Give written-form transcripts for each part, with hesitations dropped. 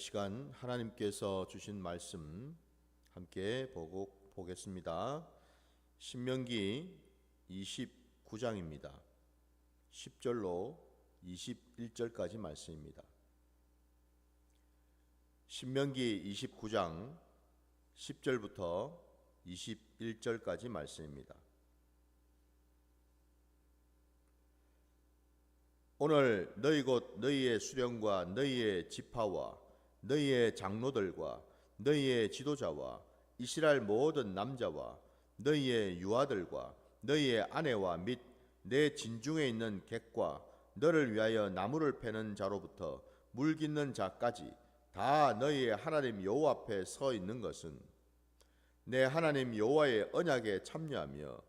시간 하나님께서 주신 말씀 함께 보겠습니다. 신명기 29장입니다. 10절로 21절까지 말씀입니다. 신명기 29장 10절부터 21절까지 말씀입니다. 오늘 너희 곧 너희의 수령과 너희의 지파와 너희의 장로들과 너희의 지도자와 이스라엘 모든 남자와 너희의 유아들과 너희의 아내와 및 내 진중에 있는 객과 너를 위하여 나무를 패는 자로부터 물 깃는 자까지 다 너희의 하나님 여호와 앞에 서 있는 것은 내 하나님 여호와의 언약에 참여하며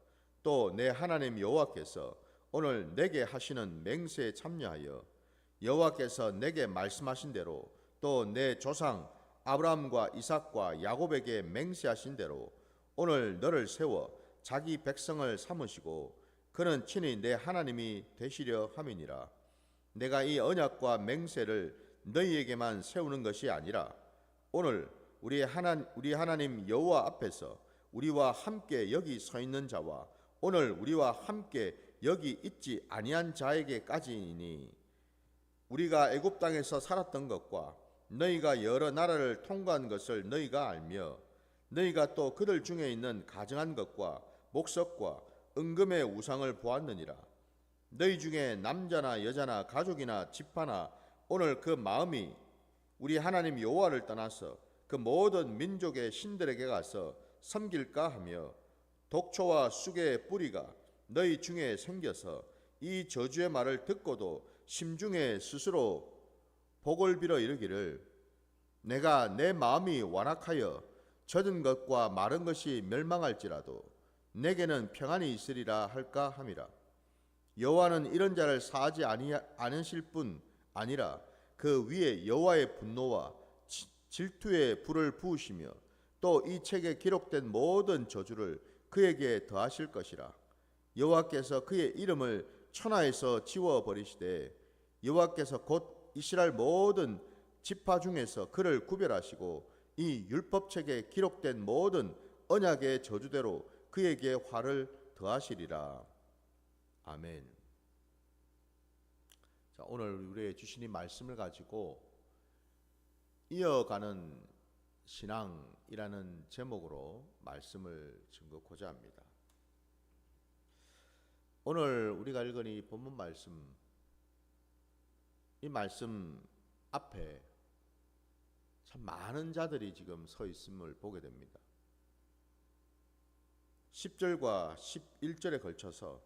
또 내 하나님 여호와께서 오늘 내게 하시는 맹세에 참여하여 여호와께서 내게 말씀하신 대로 또 내 조상 아브라함과 이삭과 야곱에게 맹세하신 대로 오늘 너를 세워 자기 백성을 삼으시고 그는 친히 내 하나님이 되시려 함이니라. 내가 이 언약과 맹세를 너희에게만 세우는 것이 아니라 오늘 우리 하나님 여호와 앞에서 우리와 함께 여기 서 있는 자와 오늘 우리와 함께 여기 있지 아니한 자에게까지이니 우리가 애굽 땅에서 살았던 것과 너희가 여러 나라를 통과한 것을 너희가 알며 너희가 또 그들 중에 있는 가증한 것과 목석과 은금의 우상을 보았느니라. 너희 중에 남자나 여자나 가족이나 지파나 오늘 그 마음이 우리 하나님 여호와를 떠나서 그 모든 민족의 신들에게 가서 섬길까 하며 독초와 쑥의 뿌리가 너희 중에 생겨서 이 저주의 말을 듣고도 심중에 스스로 복을 빌어 이르기를 내가 내 마음이 완악하여 젖은 것과 마른 것이 멸망할지라도 내게는 평안이 있으리라 할까 함이라. 여호와는 이런 자를 사하지 않으실 뿐 아니라 그 위에 여호와의 분노와 질투의 불을 부으시며 또 이 책에 기록된 모든 저주를 그에게 더하실 것이라. 여호와께서 그의 이름을 천하에서 지워버리시되 여호와께서 곧 이스라엘 모든 지파 중에서 그를 구별하시고 이 율법책에 기록된 모든 언약의 저주대로 그에게 화를 더하시리라. 아멘. 자, 오늘 우리의 주신 이 말씀을 가지고 이어가는 신앙이라는 제목으로 말씀을 증거하고자 합니다. 오늘 우리가 읽은 이 본문 말씀, 이 말씀 앞에 참 많은 자들이 지금 서 있음을 보게 됩니다. 10절과 11절에 걸쳐서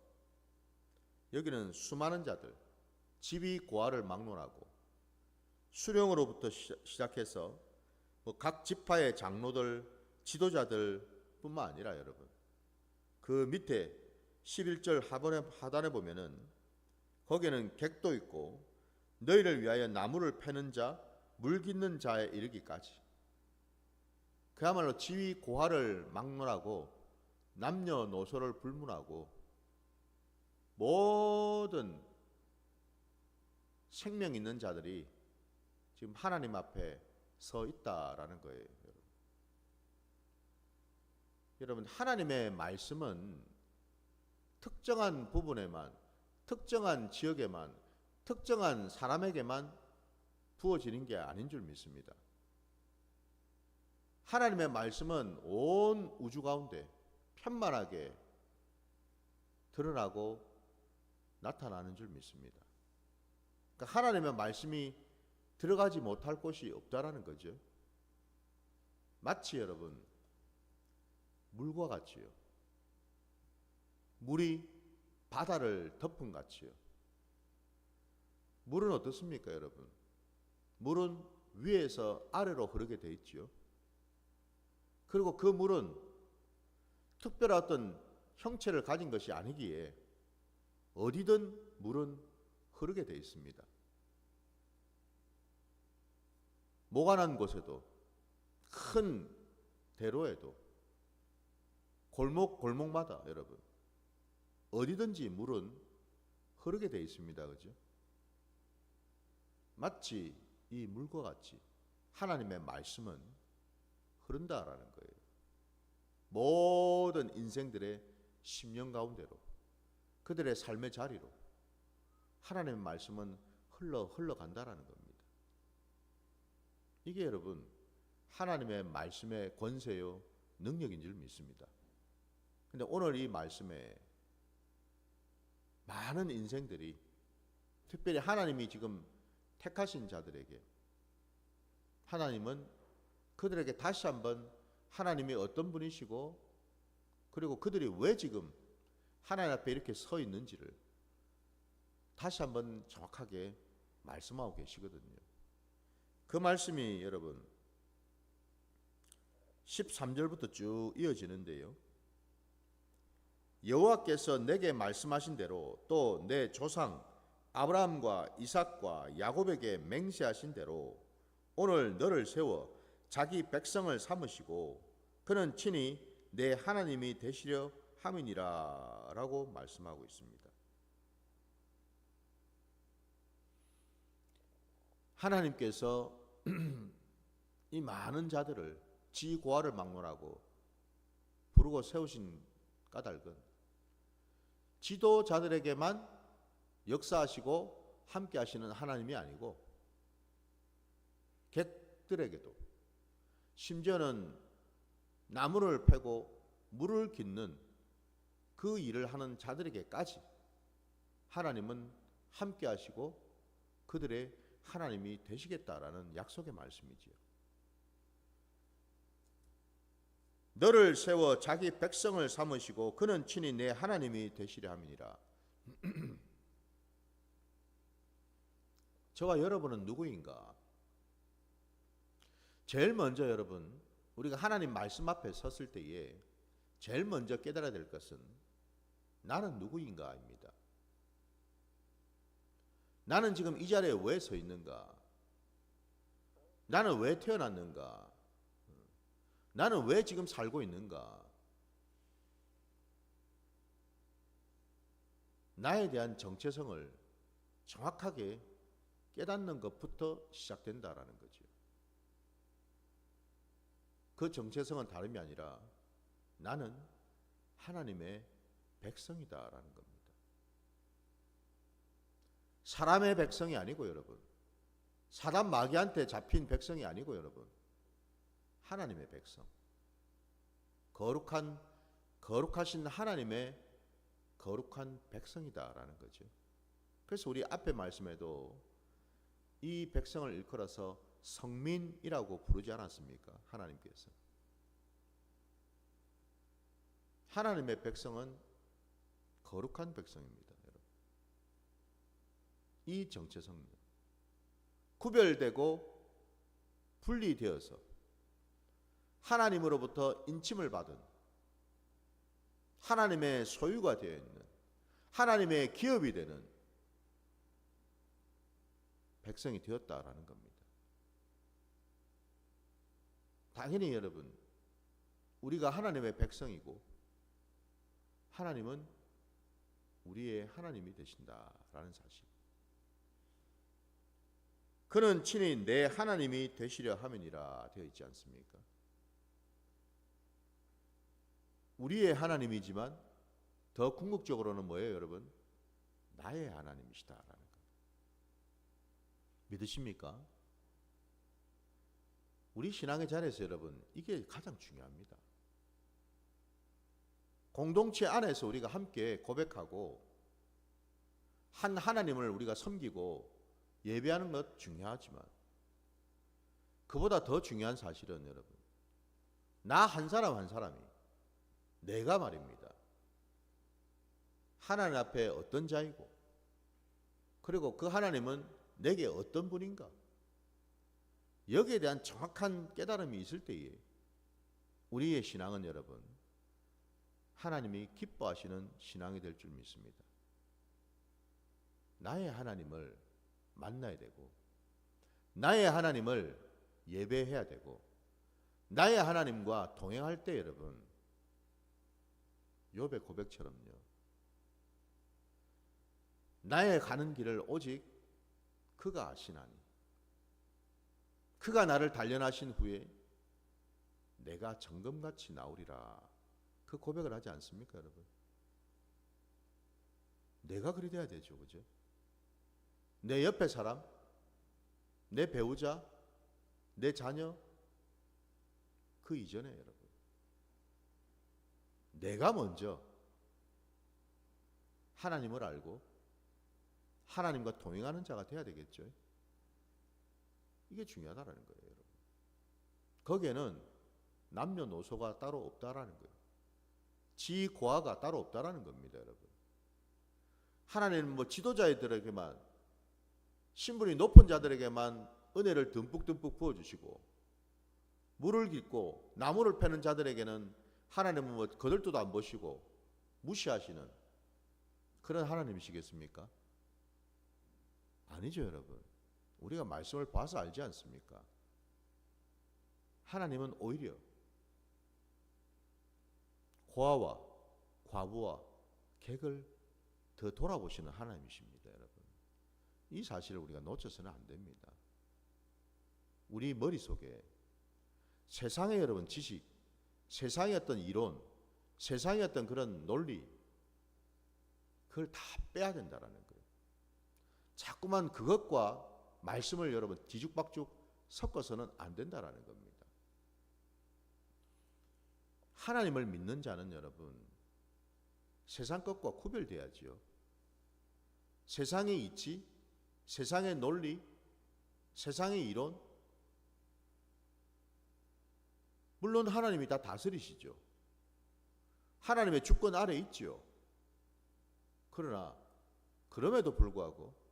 여기는 수많은 자들, 지위 고하를 막론하고 수령으로부터 시작해서 각 지파의 장로들, 지도자들 뿐만 아니라 여러분 그 밑에 11절 하단에 보면은 거기에는 객도 있고 너희를 위하여 나무를 패는 자, 물 깃는 자에 이르기까지 그야말로 지위 고하를 막론하고 남녀노소를 불문하고 모든 생명 있는 자들이 지금 하나님 앞에 서 있다라는 거예요. 여러분, 하나님의 말씀은 특정한 부분에만, 특정한 지역에만, 특정한 사람에게만 부어지는 게 아닌 줄 믿습니다. 하나님의 말씀은 온 우주 가운데 편만하게 드러나고 나타나는 줄 믿습니다. 그러니까 하나님의 말씀이 들어가지 못할 곳이 없다라는 거죠. 마치 여러분 물과 같이요. 물이 바다를 덮은 같이요. 물은 어떻습니까, 여러분? 물은 위에서 아래로 흐르게 돼 있지요. 그리고 그 물은 특별한 어떤 형체를 가진 것이 아니기에 어디든 물은 흐르게 돼 있습니다. 모관한 곳에도 큰 대로에도 골목마다 여러분 어디든지 물은 흐르게 돼 있습니다. 그죠? 마치 이 물과 같이 하나님의 말씀은 흐른다라는 거예요. 모든 인생들의 심령 가운데로, 그들의 삶의 자리로 하나님의 말씀은 흘러간다라는 겁니다. 이게 여러분 하나님의 말씀의 권세요 능력인 줄 믿습니다. 근데 오늘 이 말씀에 많은 인생들이, 특별히 하나님이 지금 택하신 자들에게 하나님은 그들에게 다시 한번 하나님이 어떤 분이시고, 그리고 그들이 왜 지금 하나님 앞에 이렇게 서 있는지를 다시 한번 정확하게 말씀하고 계시거든요. 그 말씀이 여러분 13절부터 쭉 이어지는데요. 여호와께서 내게 말씀하신 대로 또 내 조상 아브라함과 이삭과 야곱에게 맹세하신 대로 오늘 너를 세워 자기 백성을 삼으시고 그는 친히 내 하나님이 되시려 함이니라 라고 말씀하고 있습니다. 하나님께서 이 많은 자들을 지고아를 막론하고 부르고 세우신 까닭은 지도자들에게만 역사하시고 함께 하시는 하나님이 아니고 객들에게도, 심지어는 나무를 패고 물을 깃는 그 일을 하는 자들에게까지 하나님은 함께 하시고 그들의 하나님이 되시겠다라는 약속의 말씀이지요. 너를 세워 자기 백성을 삼으시고 그는 친히 내 하나님이 되시려 함이니라. 저와 여러분은 누구인가? 제일 먼저 여러분, 우리가 하나님 말씀 앞에 섰을 때에 제일 먼저 깨달아야 될 것은 나는 누구인가입니다. 나는 지금 이 자리에 왜 서 있는가? 나는 왜 태어났는가? 나는 왜 지금 살고 있는가? 나에 대한 정체성을 정확하게 깨닫는 것부터 시작된다라는 거죠. 그 정체성은 다름이 아니라 나는 하나님의 백성이다라는 겁니다. 사람의 백성이 아니고 여러분, 사단 마귀한테 잡힌 백성이 아니고 여러분, 하나님의 백성, 거룩하신 하나님의 거룩한 백성이다라는 거죠. 그래서 우리 앞에 말씀에도 이 백성을 일컬어서 성민이라고 부르지 않았습니까? 하나님께서. 하나님의 백성은 거룩한 백성입니다, 여러분. 이 정체성, 구별되고 분리되어서 하나님으로부터 인침을 받은 하나님의 소유가 되어 있는 하나님의 기업이 되는 백성이 되었다라는 겁니다. 당연히 여러분, 우리가 하나님의 백성이고 하나님은 우리의 하나님이 되신다라는 사실. 그는 친히 내 하나님이 되시려 함이니라 되어 있지 않습니까? 우리의 하나님이지만 더 궁극적으로는 뭐예요, 여러분? 나의 하나님이시다라는 것. 믿으십니까? 우리 신앙의 자리에서 여러분, 이게 가장 중요합니다. 공동체 안에서 우리가 함께 고백하고 한 하나님을 우리가 섬기고 예배하는 것 중요하지만 그보다 더 중요한 사실은 여러분, 나 한 사람 한 사람이 내가 말입니다. 하나님 앞에 어떤 자이고 그리고 그 하나님은 내게 어떤 분인가, 여기에 대한 정확한 깨달음이 있을 때에 우리의 신앙은 여러분, 하나님이 기뻐하시는 신앙이 될 줄 믿습니다. 나의 하나님을 만나야 되고 나의 하나님을 예배해야 되고 나의 하나님과 동행할 때 여러분, 욥의 고백처럼요, 나의 가는 길을 오직 그가 아시나니 그가 나를 단련하신 후에 내가 정금같이 나오리라. 그 고백을 하지 않습니까, 여러분? 내가 그리 돼야 되죠, 그죠? 내 옆에 사람, 내 배우자, 내 자녀, 그 이전에 여러분, 내가 먼저 하나님을 알고 하나님과 동행하는 자가 돼야 되겠죠. 이게 중요하다라는 거예요, 여러분. 거기에는 남녀노소가 따로 없다라는 거예요. 지고하가 따로 없다라는 겁니다, 여러분. 하나님은 뭐 지도자들에게만, 신분이 높은 자들에게만 은혜를 듬뿍듬뿍 부어주시고, 물을 깃고 나무를 패는 자들에게는 하나님은 뭐 거들떠도 안 보시고 무시하시는 그런 하나님이시겠습니까? 아니죠, 여러분. 우리가 말씀을 봐서 알지 않습니까? 하나님은 오히려 고아와 과부와 객을 더 돌아보시는 하나님이십니다, 여러분. 이 사실을 우리가 놓쳐서는 안 됩니다. 우리 머릿속에 세상의 여러분 지식, 세상의 어떤 이론, 세상의 어떤 그런 논리, 그걸 다 빼야 된다라는 거예요. 자꾸만 그것과 말씀을 여러분 뒤죽박죽 섞어서는 안 된다라는 겁니다. 하나님을 믿는 자는 여러분 세상 것과 구별돼야지요. 세상의 이치, 세상의 논리, 세상의 이론, 물론 하나님이 다 다스리시죠. 하나님의 주권 아래 있죠. 그러나 그럼에도 불구하고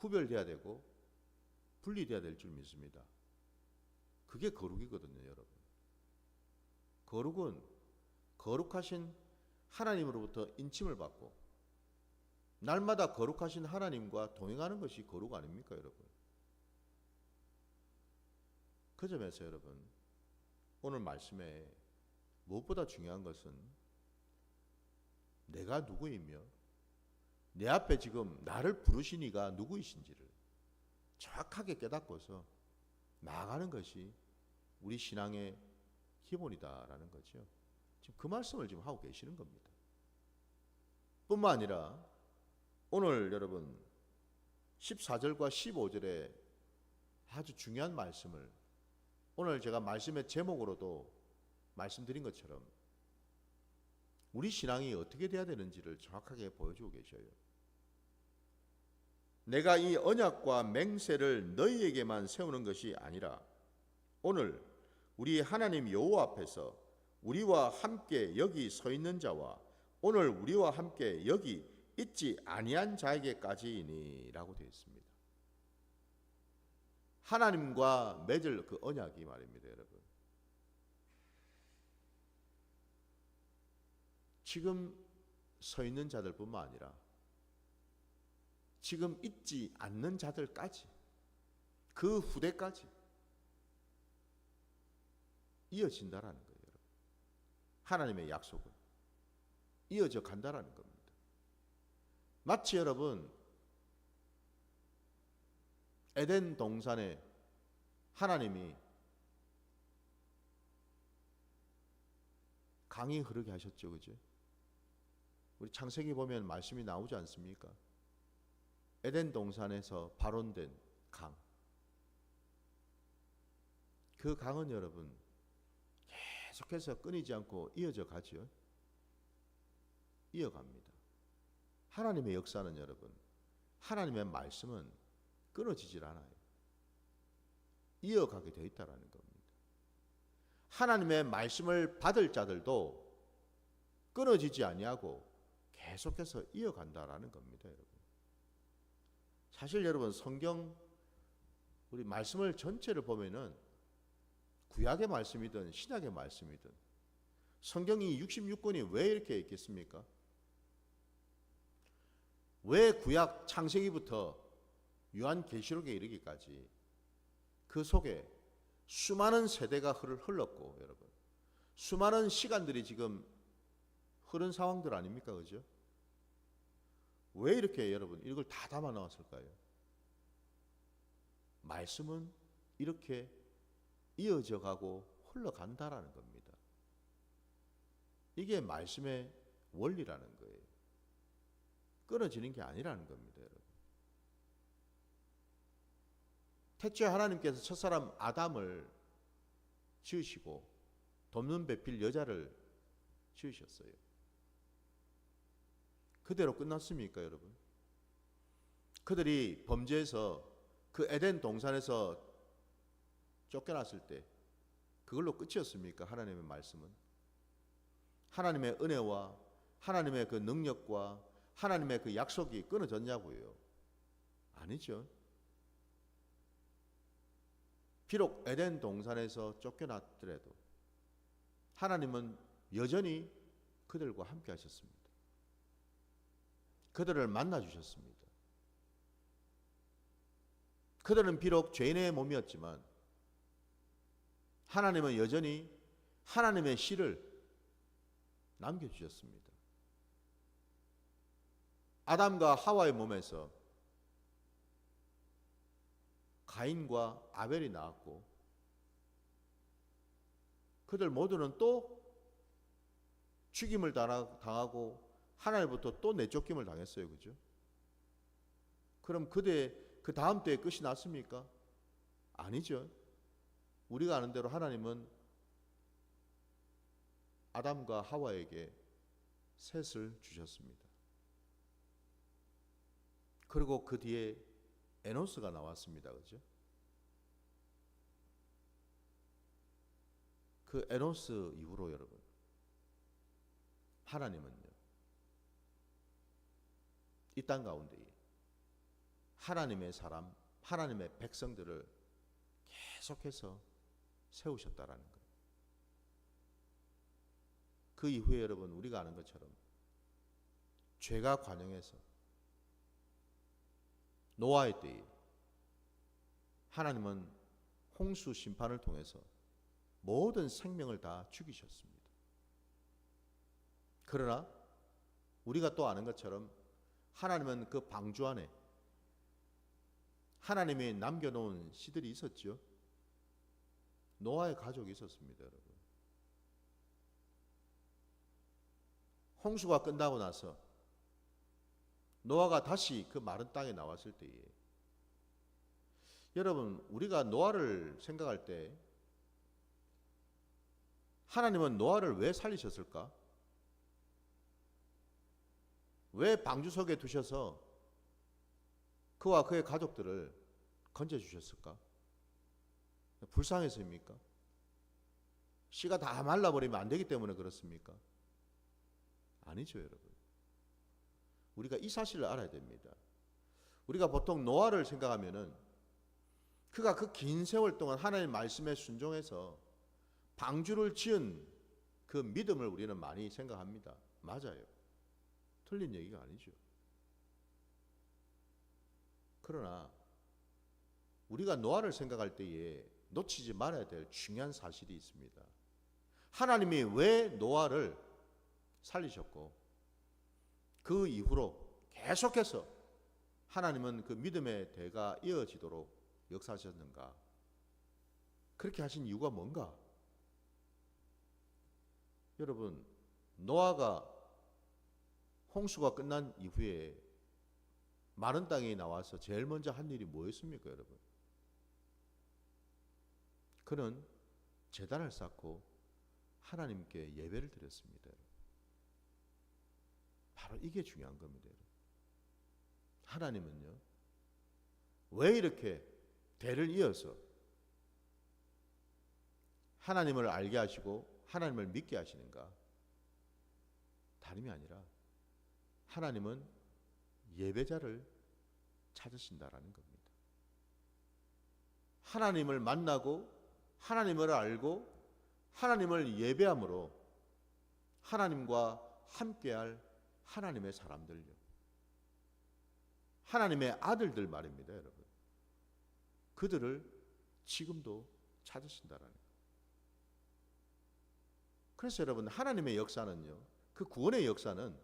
구별돼야 되고 분리돼야 될 줄 믿습니다. 그게 거룩이거든요, 여러분. 거룩은 거룩하신 하나님으로부터 인침을 받고 날마다 거룩하신 하나님과 동행하는 것이 거룩 아닙니까, 여러분? 그 점에서 여러분, 오늘 말씀에 무엇보다 중요한 것은 내가 누구이며 내 앞에 지금 나를 부르신 이가 누구이신지를 정확하게 깨닫고서 나아가는 것이 우리 신앙의 기본이다라는 거죠. 지금 그 말씀을 지금 하고 계시는 겁니다. 뿐만 아니라 오늘 여러분 14절과 15절에 아주 중요한 말씀을 오늘 제가 말씀의 제목으로도 말씀드린 것처럼 우리 신앙이 어떻게 돼야 되는지를 정확하게 보여주고 계셔요. 내가 이 언약과 맹세를 너희에게만 세우는 것이 아니라 오늘 우리 하나님 여호와 앞에서 우리와 함께 여기 서 있는 자와 오늘 우리와 함께 여기 있지 아니한 자에게까지이니라고 되어 있습니다. 하나님과 맺을 그 언약이 말입니다, 여러분. 지금 서 있는 자들뿐만 아니라 지금 있지 않는 자들까지 그 후대까지 이어진다라는 거예요, 여러분. 하나님의 약속은 이어져 간다라는 겁니다. 마치 여러분 에덴 동산에 하나님이 강이 흐르게 하셨죠, 그죠? 우리 창세기 보면 말씀이 나오지 않습니까? 에덴 동산에서 발원된 강. 그 강은 여러분 계속해서 끊이지 않고 이어져 가죠. 이어갑니다. 하나님의 역사는 여러분, 하나님의 말씀은 끊어지질 않아요. 이어가게 되어 있다는 겁니다. 하나님의 말씀을 받을 자들도 끊어지지 아니하고 계속해서 이어간다라는 겁니다, 여러분. 사실 여러분 성경 우리 말씀을 전체를 보면은 구약의 말씀이든 신약의 말씀이든 성경이 66권이 왜 이렇게 있겠습니까? 왜 구약 창세기부터 요한계시록에 이르기까지 그 속에 수많은 세대가 흘렀고 여러분 수많은 시간들이 지금 흐른 상황들 아닙니까? 그죠? 왜 이렇게 여러분 이걸 다 담아 넣었을까요? 말씀은 이렇게 이어져 가고 흘러간다라는 겁니다. 이게 말씀의 원리라는 거예요. 끊어지는 게 아니라는 겁니다, 여러분. 태초에 하나님께서 첫사람 아담을 지으시고 돕는 배필 여자를 지으셨어요. 그대로 끝났습니까, 여러분? 그들이 범죄해서 그 에덴 동산에서 쫓겨났을 때 그걸로 끝이었습니까? 하나님의 말씀은. 하나님의 은혜와 하나님의 그 능력과 하나님의 그 약속이 끊어졌냐고요? 아니죠. 비록 에덴 동산에서 쫓겨났더라도 하나님은 여전히 그들과 함께 하셨습니다. 그들을 만나 주셨습니다. 그들은 비록 죄인의 몸이었지만 하나님은 여전히 하나님의 씨를 남겨주셨습니다. 아담과 하와의 몸에서 가인과 아벨이 나왔고 그들 모두는 또 죽임을 당하고 하나님부터 또 내쫓김을 당했어요. 그죠? 그럼 그 다음 때에 끝이 났습니까? 아니죠. 우리가 아는 대로 하나님은 아담과 하와에게 셋을 주셨습니다. 그리고 그 뒤에 에노스가 나왔습니다. 그죠? 그 에노스 이후로 여러분, 하나님은요, 이 땅 가운데 하나님의 사람, 하나님의 백성들을 계속해서 세우셨다라는 거예요. 그 이후에 여러분, 우리가 아는 것처럼 죄가 관영해서 노아의 때에 하나님은 홍수 심판을 통해서 모든 생명을 다 죽이셨습니다. 그러나 우리가 또 아는 것처럼 하나님은 그 방주 안에 하나님이 남겨놓은 씨들이 있었죠. 노아의 가족이 있었습니다, 여러분. 홍수가 끝나고 나서 노아가 다시 그 마른 땅에 나왔을 때에 여러분, 우리가 노아를 생각할 때 하나님은 노아를 왜 살리셨을까? 왜 방주 속에 두셔서 그와 그의 가족들을 건져주셨을까? 불쌍해서입니까? 씨가 다 말라버리면 안 되기 때문에 그렇습니까? 아니죠, 여러분. 우리가 이 사실을 알아야 됩니다. 우리가 보통 노아를 생각하면은 그가 그 긴 세월 동안 하나님의 말씀에 순종해서 방주를 지은 그 믿음을 우리는 많이 생각합니다. 맞아요. 틀린 얘기가 아니죠. 그러나 우리가 노아를 생각할 때에 놓치지 말아야 될 중요한 사실이 있습니다. 하나님이 왜 노아를 살리셨고 그 이후로 계속해서 하나님은 그 믿음의 대가 이어지도록 역사하셨는가? 그렇게 하신 이유가 뭔가? 여러분, 노아가 홍수가 끝난 이후에 마른 땅에 나와서 제일 먼저 한 일이 뭐였습니까, 여러분? 그는 제단을 쌓고 하나님께 예배를 드렸습니다. 바로 이게 중요한 겁니다. 하나님은요, 왜 이렇게 대를 이어서 하나님을 알게 하시고 하나님을 믿게 하시는가? 다름이 아니라 하나님은 예배자를 찾으신다라는 겁니다. 하나님을 만나고 하나님을 알고 하나님을 예배함으로 하나님과 함께할 하나님의 사람들요, 하나님의 아들들 말입니다, 여러분. 그들을 지금도 찾으신다라는 거예요. 그래서 여러분, 하나님의 역사는요, 그 구원의 역사는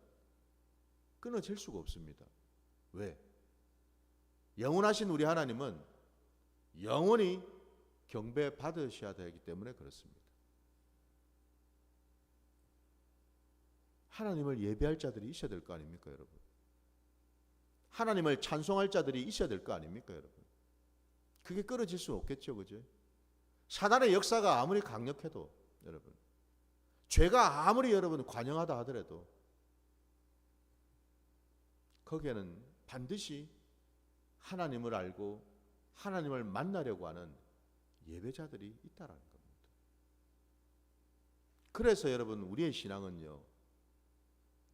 끊어질 수가 없습니다. 왜? 영원하신 우리 하나님은 영원히 경배 받으셔야 되기 때문에 그렇습니다. 하나님을 예배할 자들이 있어야 될 거 아닙니까, 여러분? 하나님을 찬송할 자들이 있어야 될 거 아닙니까, 여러분? 그게 끊어질 수 없겠죠, 그죠? 사단의 역사가 아무리 강력해도 여러분, 죄가 아무리 여러분 관영하다 하더라도 거기에는 반드시 하나님을 알고 하나님을 만나려고 하는 예배자들이 있다라는 겁니다. 그래서 여러분, 우리의 신앙은요,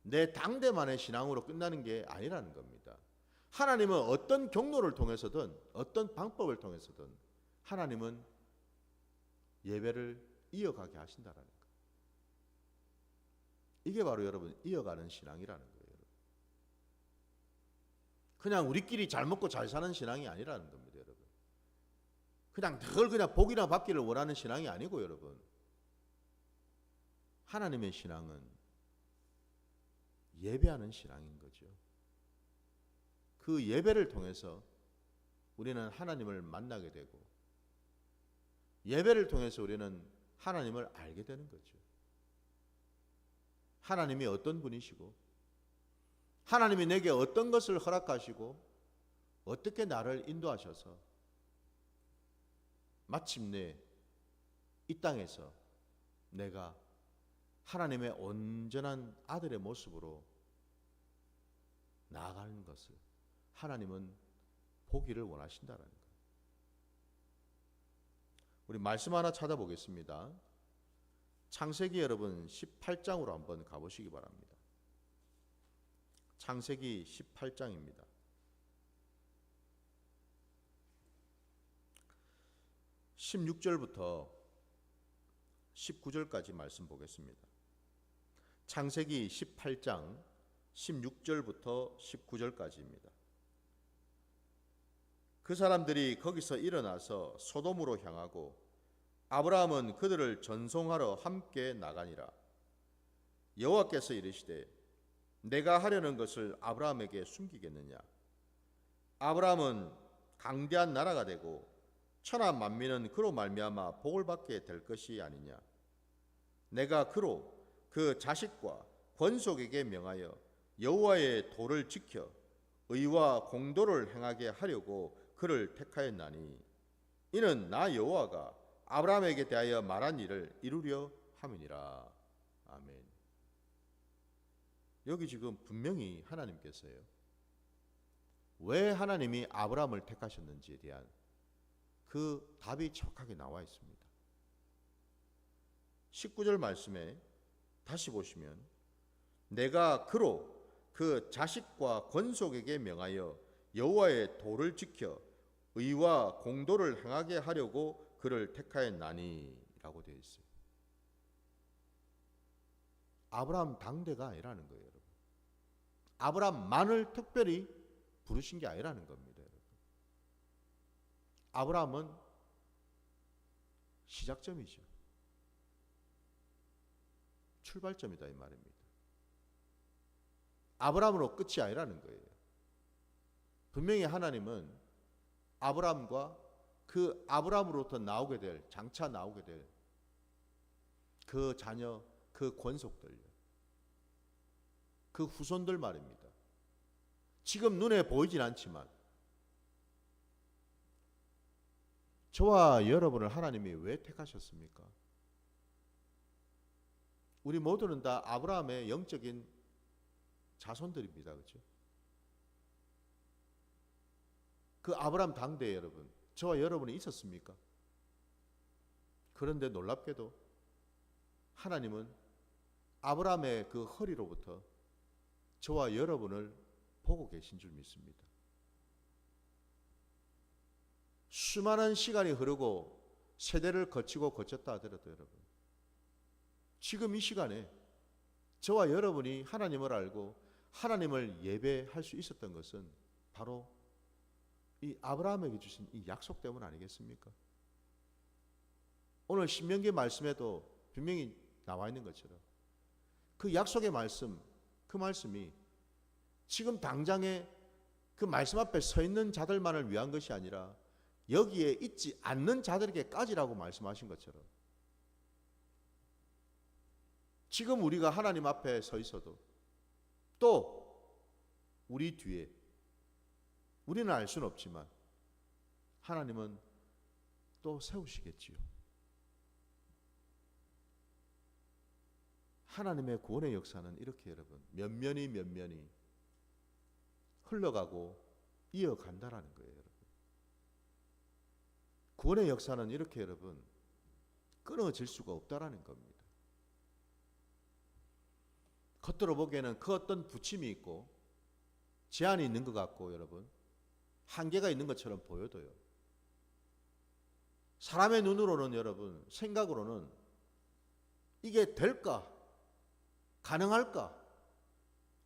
내 당대만의 신앙으로 끝나는 게 아니라는 겁니다. 하나님은 어떤 경로를 통해서든 어떤 방법을 통해서든 하나님은 예배를 이어가게 하신다라는 거예요. 이게 바로 여러분 이어가는 신앙이라는 거예요. 그냥 우리끼리 잘 먹고 잘 사는 신앙이 아니라는 겁니다, 여러분. 그냥 늘 그냥 복이나 받기를 원하는 신앙이 아니고 여러분, 하나님의 신앙은 예배하는 신앙인 거죠. 그 예배를 통해서 우리는 하나님을 만나게 되고 예배를 통해서 우리는 하나님을 알게 되는 거죠. 하나님이 어떤 분이시고 하나님이 내게 어떤 것을 허락하시고 어떻게 나를 인도하셔서 마침내 이 땅에서 내가 하나님의 온전한 아들의 모습으로 나아가는 것을 하나님은 보기를 원하신다는 거예요. 우리 말씀 하나 찾아보겠습니다. 창세기 여러분 18장으로 한번 가보시기 바랍니다. 창세기 18장입니다. 16절부터 19절까지 말씀 보겠습니다. 창세기 18장 16절부터 19절까지입니다. 그 사람들이 거기서 일어나서 소돔으로 향하고 아브라함은 그들을 전송하러 함께 나가니라. 여호와께서 이르시되 내가 하려는 것을 아브라함에게 숨기겠느냐? 아브라함은 강대한 나라가 되고 천하 만민은 그로 말미암아 복을 받게 될 것이 아니냐? 내가 그로 그 자식과 권속에게 명하여 여호와의 도를 지켜 의와 공도를 행하게 하려고 그를 택하였나니 이는 나 여호와가 아브라함에게 대하여 말한 일을 이루려 함이니라. 아멘. 여기 지금 분명히 하나님께서요, 왜 하나님이 아브라함을 택하셨는지에 대한 그 답이 정확하게 나와 있습니다. 19절 말씀에 다시 보시면 내가 그로 그 자식과 권속에게 명하여 여호와의 도를 지켜 의와 공도를 행하게 하려고 그를 택하였나니 라고 되어 있어요. 아브라함 당대가 아니라는 거예요, 여러분. 아브라함만을 특별히 부르신 게 아니라는 겁니다, 여러분. 아브라함은 시작점이죠. 출발점이다 이 말입니다. 아브라함으로 끝이 아니라는 거예요. 분명히 하나님은 아브라함과 그 아브라함으로부터 나오게 될, 장차 나오게 될 그 자녀, 그 권속들, 그 후손들 말입니다. 지금 눈에 보이진 않지만 저와 여러분을 하나님이 왜 택하셨습니까? 우리 모두는 다 아브라함의 영적인 자손들입니다. 그렇죠? 그 아브라함 당대에 여러분, 저와 여러분이 있었습니까? 그런데 놀랍게도 하나님은 아브라함의 그 허리로부터 저와 여러분을 보고 계신 줄 믿습니다. 수많은 시간이 흐르고 세대를 거치고 거쳤다 하더라도 여러분, 지금 이 시간에 저와 여러분이 하나님을 알고 하나님을 예배할 수 있었던 것은 바로 이 아브라함에게 주신 이 약속 때문 아니겠습니까? 오늘 신명기 말씀에도 분명히 나와 있는 것처럼 그 약속의 말씀, 그 말씀이 지금 당장에 그 말씀 앞에 서 있는 자들만을 위한 것이 아니라 여기에 있지 않는 자들에게까지라고 말씀하신 것처럼 지금 우리가 하나님 앞에 서 있어도 또 우리 뒤에 우리는 알 수는 없지만 하나님은 또 세우시겠지요. 하나님의 구원의 역사는 이렇게 여러분 면면이 흘러가고 이어간다라는 거예요. 여러분. 구원의 역사는 이렇게 여러분 끊어질 수가 없다라는 겁니다. 겉으로 보기에는 그 어떤 부침이 있고 제한이 있는 것 같고 여러분 한계가 있는 것처럼 보여도요. 사람의 눈으로는 여러분 생각으로는 이게 될까? 가능할까?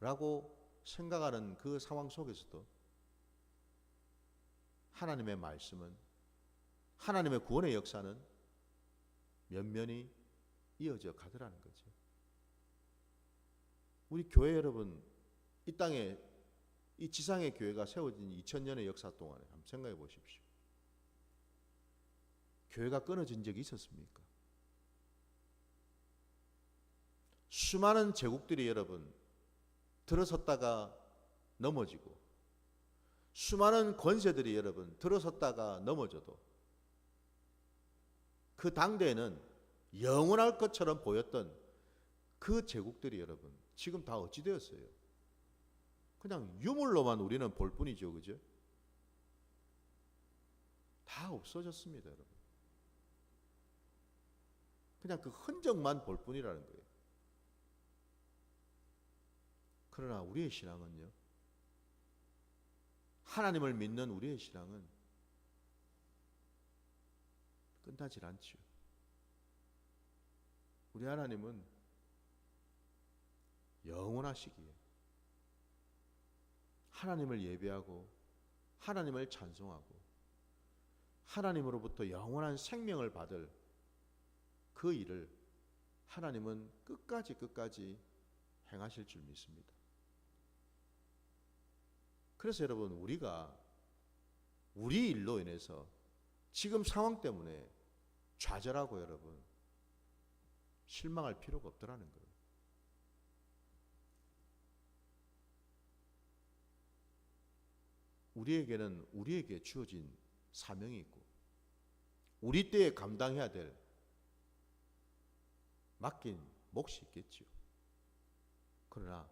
라고 생각하는 그 상황 속에서도 하나님의 말씀은 하나님의 구원의 역사는 면면이 이어져 가더라는 거죠. 우리 교회 여러분 이 땅에 이 지상의 교회가 세워진 2000년의 역사 동안에 한번 생각해 보십시오. 교회가 끊어진 적이 있었습니까? 수많은 제국들이 여러분 들어섰다가 넘어지고 수많은 권세들이 여러분 들어섰다가 넘어져도 그 당대에는 영원할 것처럼 보였던 그 제국들이 여러분 지금 다 어찌 되었어요? 그냥 유물로만 우리는 볼 뿐이죠. 그죠? 다 없어졌습니다. 여러분. 그냥 그 흔적만 볼 뿐이라는 거예요. 그러나 우리의 신앙은요. 하나님을 믿는 우리의 신앙은 끝나질 않죠. 우리 하나님은 영원하시기에 하나님을 예배하고 하나님을 찬송하고 하나님으로부터 영원한 생명을 받을 그 일을 하나님은 끝까지 행하실 줄 믿습니다. 그래서 여러분 우리가 우리 일로 인해서 지금 상황 때문에 좌절하고 여러분 실망할 필요가 없더라는 거예요. 우리에게는 우리에게 주어진 사명이 있고 우리 때에 감당해야 될 맡긴 몫이 있겠죠. 그러나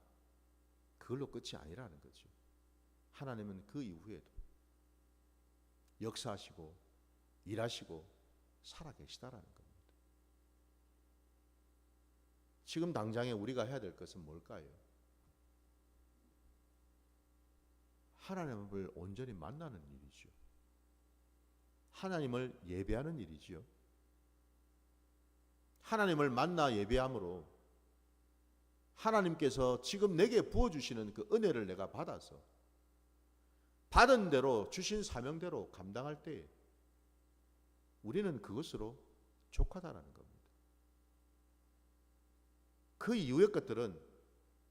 그걸로 끝이 아니라는 거죠. 하나님은 그 이후에도 역사하시고 일하시고 살아계시다라는 겁니다. 지금 당장에 우리가 해야 될 것은 뭘까요? 하나님을 온전히 만나는 일이죠. 하나님을 예배하는 일이지요. 하나님을 만나 예배함으로 하나님께서 지금 내게 부어주시는 그 은혜를 내가 받아서 받은 대로 주신 사명대로 감당할 때에 우리는 그것으로 족하다라는 겁니다. 그 이후의 것들은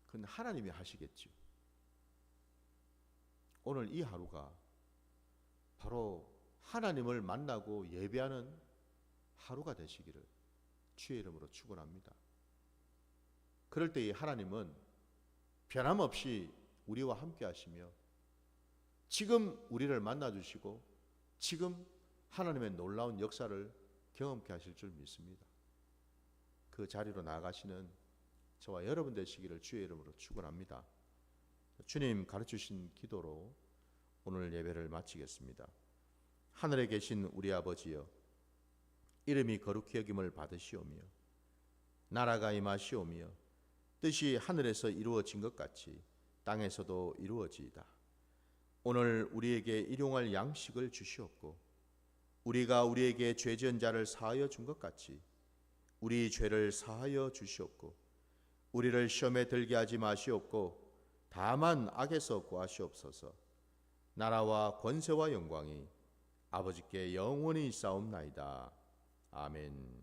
그건 하나님이 하시겠죠. 오늘 이 하루가 바로 하나님을 만나고 예배하는 하루가 되시기를 주의 이름으로 축원합니다. 그럴 때에 하나님은 변함없이 우리와 함께 하시며 지금 우리를 만나주시고 지금 하나님의 놀라운 역사를 경험케 하실 줄 믿습니다. 그 자리로 나아가시는 저와 여러분 되시기를 주의 이름으로 축원합니다. 주님 가르치신 기도로 오늘 예배를 마치겠습니다. 하늘에 계신 우리 아버지여, 이름이 거룩히 여김을 받으시오며 나라가 임하시오며 뜻이 하늘에서 이루어진 것 같이 땅에서도 이루어지이다. 오늘 우리에게 일용할 양식을 주시옵고 우리가 우리에게 죄 지은 자를 사하여 준 것 같이 우리 죄를 사하여 주시옵고 우리를 시험에 들게 하지 마시옵고 다만 악에서 구하시옵소서. 나라와 권세와 영광이 아버지께 영원히 있사옵나이다. 아멘.